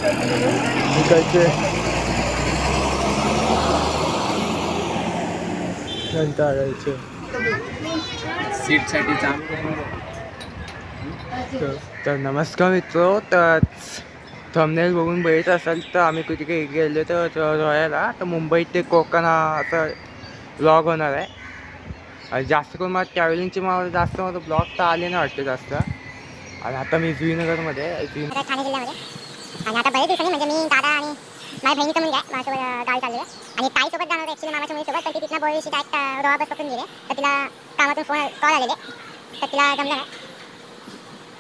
इकडचे घंटाळायचे सीटसाठी तर नमस्कार मित्र. तर थंबनेल बघून बघित असाल तर आम्ही कुठे काही गेलो तर रोयाला. तर मुंबई ते कोकण हा असा ब्लॉग होणार आहे. जास्त करून मला ट्रॅव्हलिंगचे मला जास्त माझं ब्लॉग तर आले नाही वाटते जास्त. आणि आता मी जुईनगरमध्ये ठाणे जिल्ह्यामध्ये. आणि आता बरेच दिवसांनी म्हणजे मी दादा आणि माझ्या बहिणीचं मुलगा आहे माझ्यासोबत गावी चाललेलं. आणि ताईसोबत जाणार होतं ॲक्च्युली मामाच्या मुलीसोबत. पण ती तिथनं बोरीशी डायरेक्ट रोहा बस पकडून गेले. तर तिला कामातून कॉल आलेले तर तिला जमलं नाही.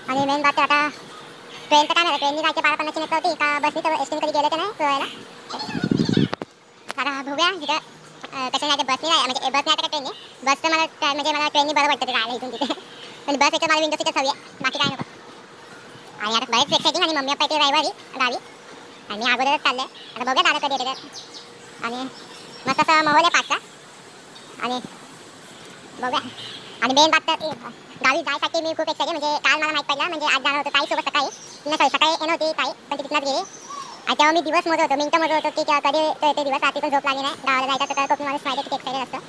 आणि मेन बात आता ट्रेन तर काय नाही, ट्रेननी जायचे 12:50ची नेट होती का बसनी. तर एस टीने कधी गेले तर नाही रोयाला. आता बघूया तिथं कसं नाही. बसनी नाही म्हणजे बसने आता का ट्रेनने. बसचं मला ट्रेननी बरं वाटतं ते जायला इथून तिथे. पण बस याच्यात मला विंडो सीटच हवी आहे, बाकी काय नको. आणि आता बरेच एक्साइटिंग. आणि मम्मी पप्पा येते रविवारी गावी आणि मी अगोदरच चाललं आहे. आता बघूया दादा कधी येते तर. आणि मस्त असं माहोल आहे पाचचा. आणि बघूया. आणि मेन बात तर गावी जायसाठी मी खूप एक्साइटेड. म्हणजे काल मला माहीत पडलं म्हणजे आज जाणार होतं ताईसोबत सकाळी. सकाळी येणं होती ताई पण ती तिथनंच गेली. आणि तेव्हा मी दिवस मोजत होतो, मिनटं मोजत होतो की कधी ते दिवस. रात्री पण झोप लागली नाही. गावाला जायचं तर खूप माणूस माहिती किती एक्साइटेड असतं.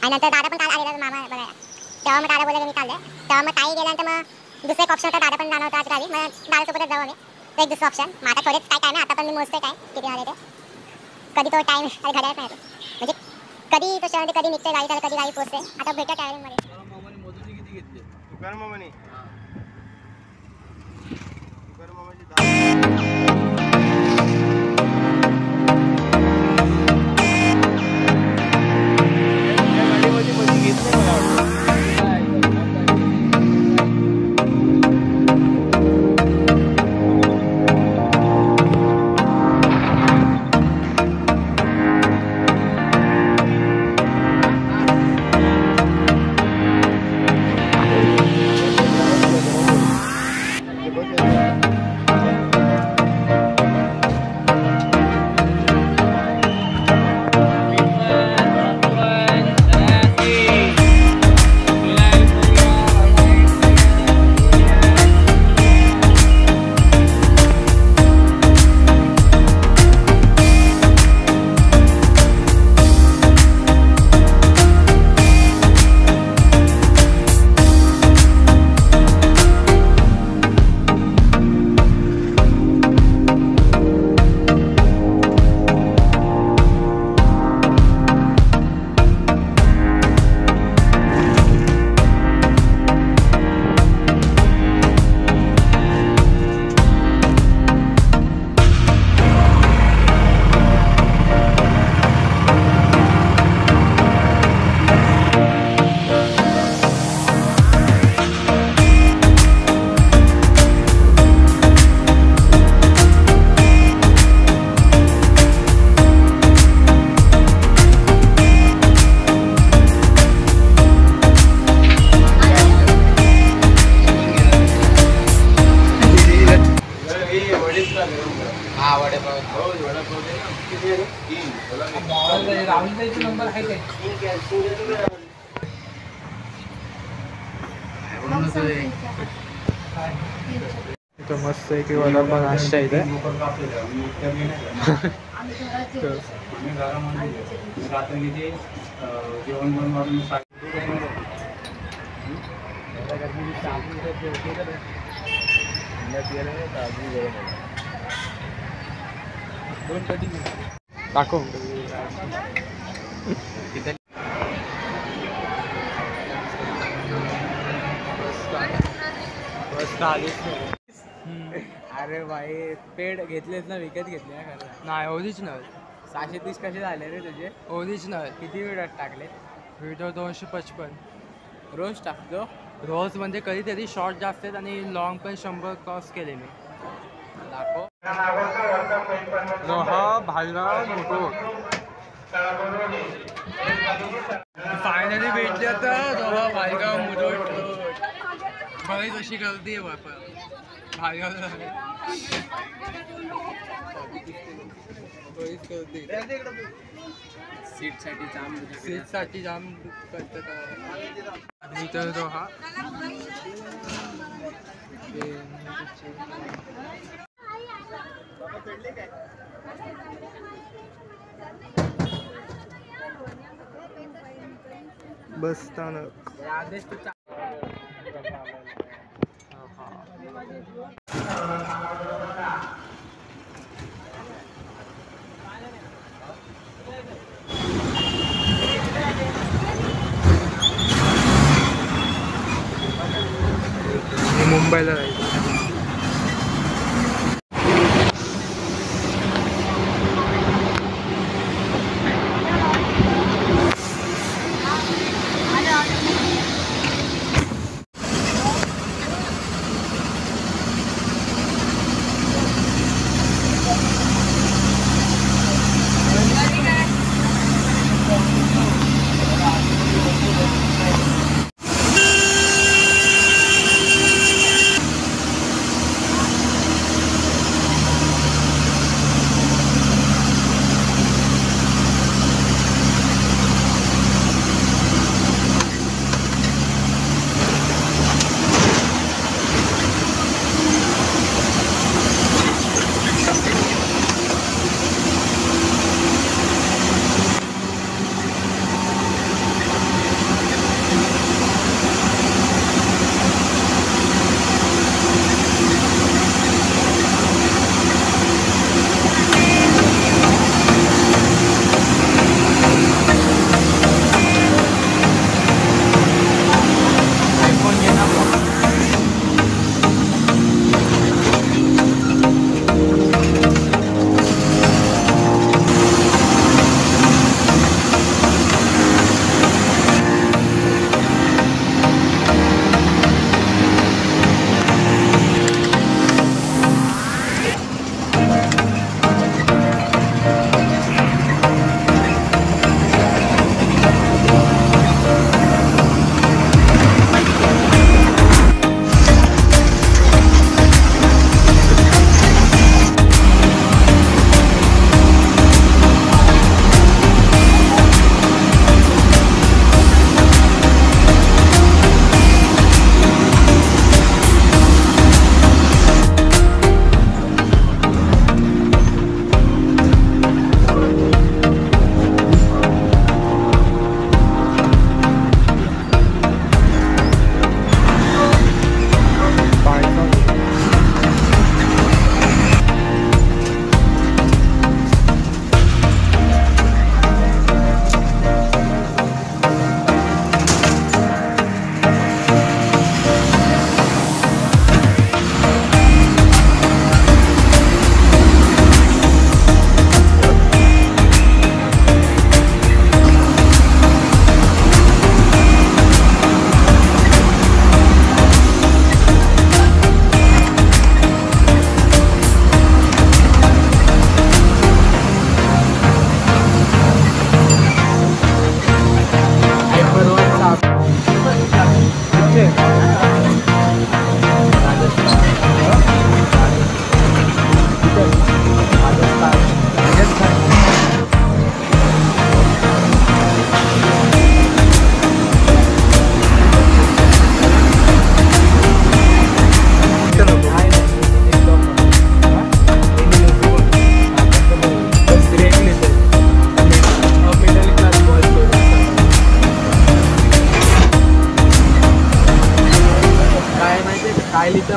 आणि नंतर दादा पण काल आलेला मामा बघायला. तेव्हा मग दादा बोलले मी चाललं. तेव्हा मग ताई गेल्यानंतर मग दुसरं एक ऑप्शन होता. दादा पण जाणार होता आज गावी. मग दादासोबतच जाऊ आम्ही. तर एक दुसरं ऑप्शन. मग आता थोडेच काय टाईम आहे. आता पण मी मोजतोय काय किती आले ते. कधी तो टाईम काही घड्याळच नाही म्हणजे कधी तो शहरामध्ये कधी निघते गावी चालू, कधी गावी पोहोचते. आता भेटूया ट्रॅव्हलिंगमध्ये. तो मस्त आहे की वडापाव नाश्ता इथे. दाखव अरे भाई पेड घेतलेस ना, विकत घेतले नाही. ओरिजिनल 630 कसे झाले रे तुझे? ओरिजिनल. किती वेळात टाकले? व्हिडिओ 255 रोज टाकतो. रोज म्हणजे कधीतरी शॉर्ट जास्त आहेत आणि लॉंग पण 100 क्रॉस केले मी. दाखव. रोहा भालगाव मुकुट. फायनली भेटले आता रोहा भालगाव मुकुट. बरीच अशी गर्दी आहे बापा भालगावला. बरीच गर्दी. सीटसाठी जाम करतात. आणि तर रोहा बस स्थानक. आदेश तू मुंबईला जायचं.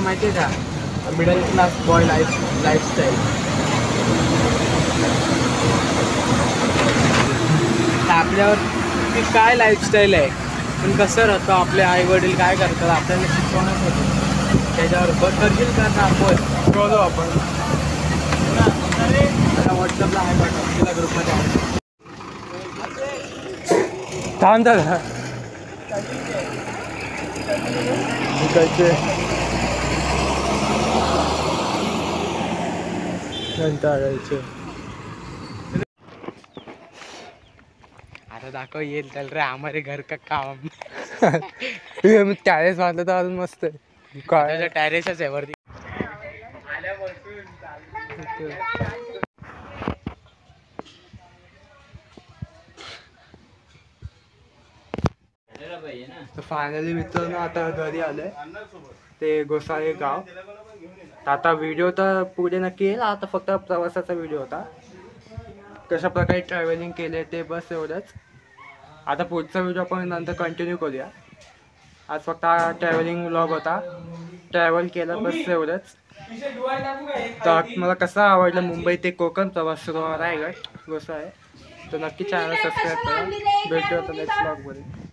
माहिती आहे का मिडल क्लास बॉय लाईफस्टाईल. आपल्यावर ती काय लाईफस्टाईल आहे पण कसं राहतं आपले आई वडील काय करतात आपल्याला शिकवणच होतं त्याच्यावर बदल करता आपण कळलो आपण आता व्हॉट्सअपला आहे पाठव तिला ग्रुपमध्ये आहे. थांब दादा इकडचे आता दाखव येईल चल रे हमारे घर का काम. मी टॅरेस बांधलं तर अजून मस्त आहे. काय टॅरेसच आहे वरती. तर फायनली मित्रांनो आता घरी आलोय ते गोसाळे गाव. आता व्हिडिओ तर पुढे नक्की येईल. आता फक्त प्रवासाचा व्हिडिओ होता कशा प्रकारे ट्रॅव्हलिंग केले ते बस एवढंच. आता पुढचा व्हिडिओ आपण नंतर कंटिन्यू करूया. आज फक्त हा ट्रॅव्हलिंग व्लॉग होता. ट्रॅव्हल केलं बस एवढंच. तर मला कसा आवडला मुंबई ते कोकण प्रवास रायगड कसं आहे तर नक्की चॅनल सबस्क्राईब करा. भेटूया आता नेक्स्ट व्लॉगमध्ये.